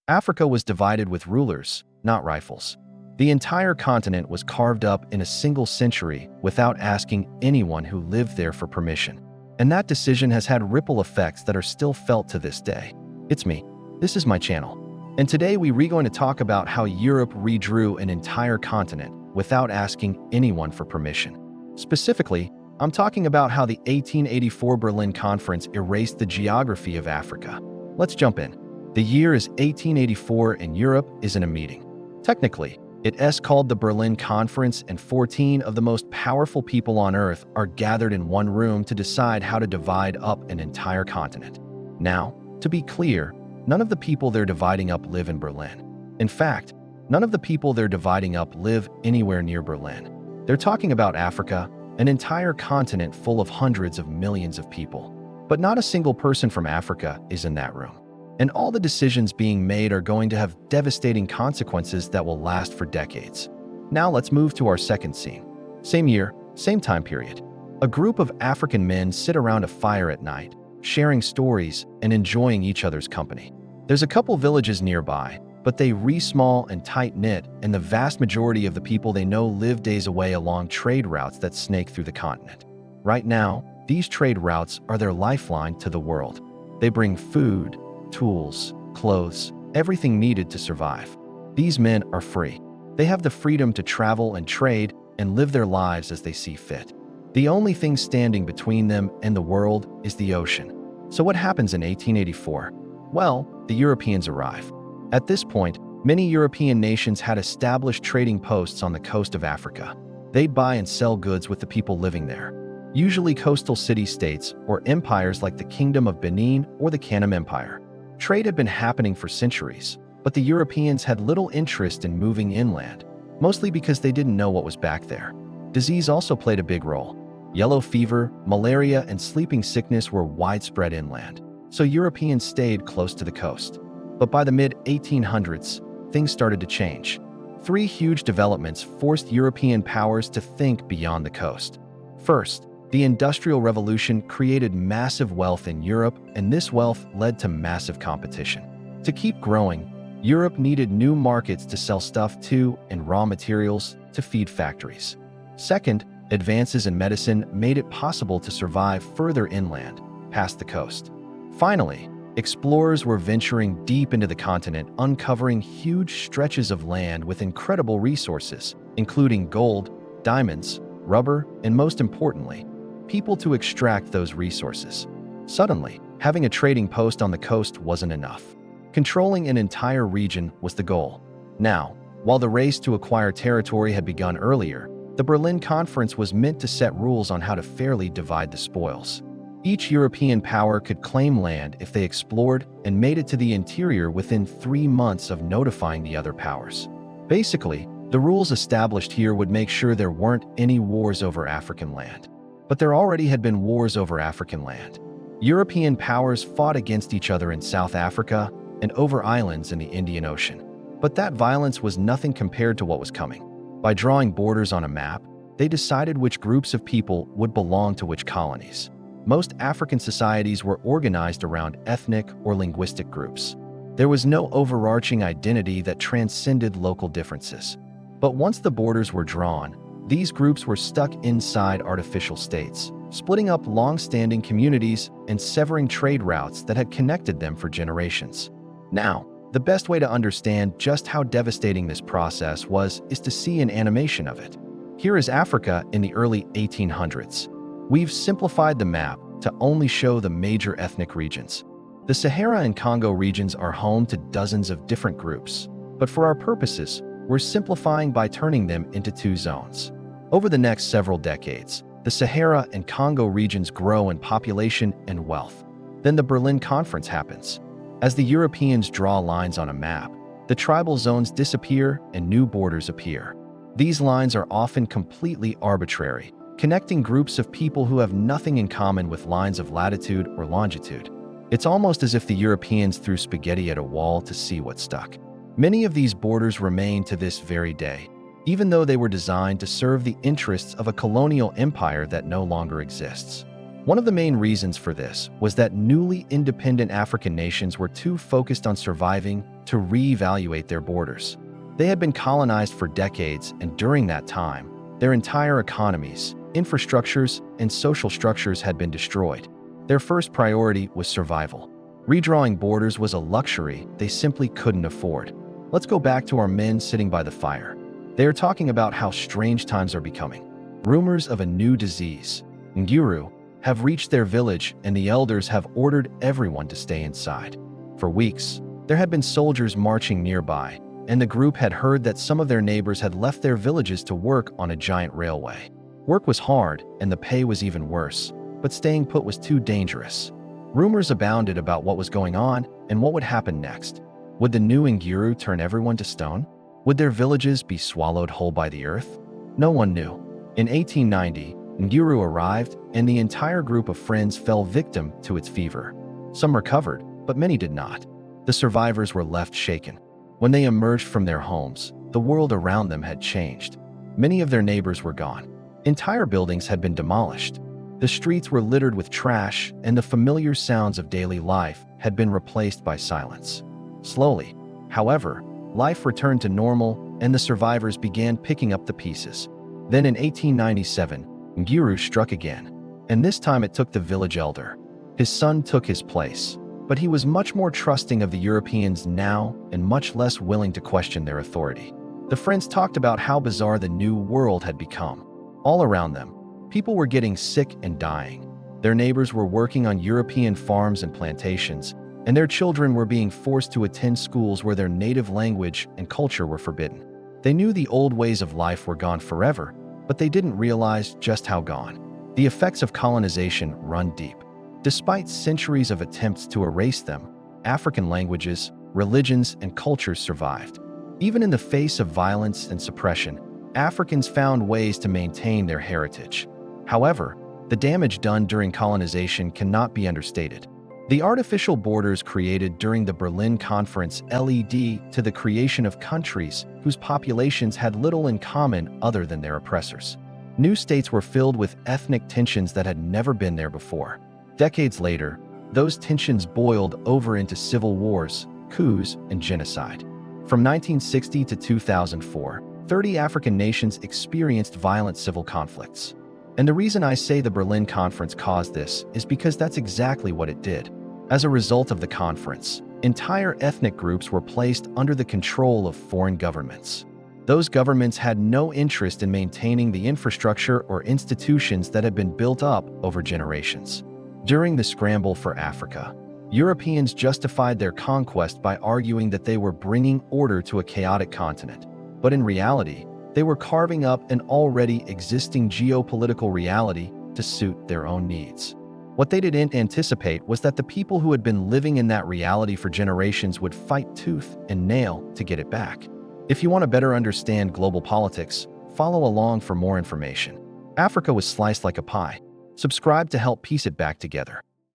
Africa was divided with rulers, not rifles. The entire continent was carved up in a single century without asking anyone who lived there for permission. And that decision has had ripple effects that are still felt to this day. It's me. This is my channel. And today we're going to talk about how Europe redrew an entire continent without asking anyone for permission. Specifically, I'm talking about how the 1884 Berlin Conference erased the geography of Africa. Let's jump in. The year is 1884 and Europe is in a meeting. Technically, it's called the Berlin Conference, and 14 of the most powerful people on Earth are gathered in one room to decide how to divide up an entire continent. Now, to be clear, none of the people they're dividing up live in Berlin. In fact, none of the people they're dividing up live anywhere near Berlin. They're talking about Africa, an entire continent full of hundreds of millions of people. But not a single person from Africa is in that room. And all the decisions being made are going to have devastating consequences that will last for decades. Now let's move to our second scene. Same year, same time period. A group of African men sit around a fire at night, sharing stories and enjoying each other's company. There's a couple villages nearby, but they are small and tight-knit, and the vast majority of the people they know live days away along trade routes that snake through the continent. Right now, these trade routes are their lifeline to the world. They bring food, tools, clothes, everything needed to survive. These men are free. They have the freedom to travel and trade and live their lives as they see fit. The only thing standing between them and the world is the ocean. So what happens in 1884? Well, the Europeans arrive. At this point, many European nations had established trading posts on the coast of Africa. They'd buy and sell goods with the people living there, usually coastal city-states or empires like the Kingdom of Benin or the Kanem Empire. Trade had been happening for centuries, but the Europeans had little interest in moving inland, mostly because they didn't know what was back there. Disease also played a big role. Yellow fever, malaria, and sleeping sickness were widespread inland, so Europeans stayed close to the coast. But by the mid-1800s, things started to change. Three huge developments forced European powers to think beyond the coast. First, the Industrial Revolution created massive wealth in Europe, and this wealth led to massive competition. To keep growing, Europe needed new markets to sell stuff to and raw materials to feed factories. Second, advances in medicine made it possible to survive further inland, past the coast. Finally, explorers were venturing deep into the continent, uncovering huge stretches of land with incredible resources, including gold, diamonds, rubber, and most importantly, people to extract those resources. Suddenly, having a trading post on the coast wasn't enough. Controlling an entire region was the goal. Now, while the race to acquire territory had begun earlier, the Berlin Conference was meant to set rules on how to fairly divide the spoils. Each European power could claim land if they explored and made it to the interior within 3 months of notifying the other powers. Basically, the rules established here would make sure there weren't any wars over African land. But there already had been wars over African land. European powers fought against each other in South Africa and over islands in the Indian Ocean. But that violence was nothing compared to what was coming. By drawing borders on a map, they decided which groups of people would belong to which colonies. Most African societies were organized around ethnic or linguistic groups. There was no overarching identity that transcended local differences. But once the borders were drawn, these groups were stuck inside artificial states, splitting up long-standing communities and severing trade routes that had connected them for generations. Now, the best way to understand just how devastating this process is to see an animation of it. Here is Africa in the early 1800s. We've simplified the map to only show the major ethnic regions. The Sahara and Congo regions are home to dozens of different groups, but for our purposes, we're simplifying by turning them into 2 zones. Over the next several decades, the Sahara and Congo regions grow in population and wealth. Then the Berlin Conference happens. As the Europeans draw lines on a map, the tribal zones disappear and new borders appear. These lines are often completely arbitrary, connecting groups of people who have nothing in common with lines of latitude or longitude. It's almost as if the Europeans threw spaghetti at a wall to see what stuck. Many of these borders remain to this very day, even though they were designed to serve the interests of a colonial empire that no longer exists. One of the main reasons for this was that newly independent African nations were too focused on surviving to reevaluate their borders. They had been colonized for decades, and during that time, their entire economies, infrastructures, and social structures had been destroyed. Their first priority was survival. Redrawing borders was a luxury they simply couldn't afford. Let's go back to our men sitting by the fire. They are talking about how strange times are becoming. Rumors of a new disease, Nguru, have reached their village, and the elders have ordered everyone to stay inside. For weeks, there had been soldiers marching nearby, and the group had heard that some of their neighbors had left their villages to work on a giant railway. Work was hard, and the pay was even worse, but staying put was too dangerous. Rumors abounded about what was going on and what would happen next. Would the new Nguru turn everyone to stone? Would their villages be swallowed whole by the earth? No one knew. In 1890, Nguru arrived, and the entire group of friends fell victim to its fever. Some recovered, but many did not. The survivors were left shaken. When they emerged from their homes, the world around them had changed. Many of their neighbors were gone. Entire buildings had been demolished. The streets were littered with trash, and the familiar sounds of daily life had been replaced by silence. Slowly, however, life returned to normal, and the survivors began picking up the pieces. Then in 1897, Nguru struck again, and this time it took the village elder. His son took his place, but he was much more trusting of the Europeans now and much less willing to question their authority. The friends talked about how bizarre the new world had become. All around them, people were getting sick and dying. Their neighbors were working on European farms and plantations, and their children were being forced to attend schools where their native language and culture were forbidden. They knew the old ways of life were gone forever, but they didn't realize just how gone. The effects of colonization run deep. Despite centuries of attempts to erase them, African languages, religions, and cultures survived. Even in the face of violence and suppression, Africans found ways to maintain their heritage. However, the damage done during colonization cannot be understated. The artificial borders created during the Berlin Conference led to the creation of countries whose populations had little in common other than their oppressors. New states were filled with ethnic tensions that had never been there before. Decades later, those tensions boiled over into civil wars, coups, and genocide. From 1960 to 2004, 30 African nations experienced violent civil conflicts. And the reason I say the Berlin Conference caused this is because that's exactly what it did. As a result of the conference, entire ethnic groups were placed under the control of foreign governments. Those governments had no interest in maintaining the infrastructure or institutions that had been built up over generations. During the scramble for Africa, Europeans justified their conquest by arguing that they were bringing order to a chaotic continent. But in reality, they were carving up an already existing geopolitical reality to suit their own needs. What they didn't anticipate was that the people who had been living in that reality for generations would fight tooth and nail to get it back. If you want to better understand global politics, follow along for more information. Africa was sliced like a pie. Subscribe to help piece it back together.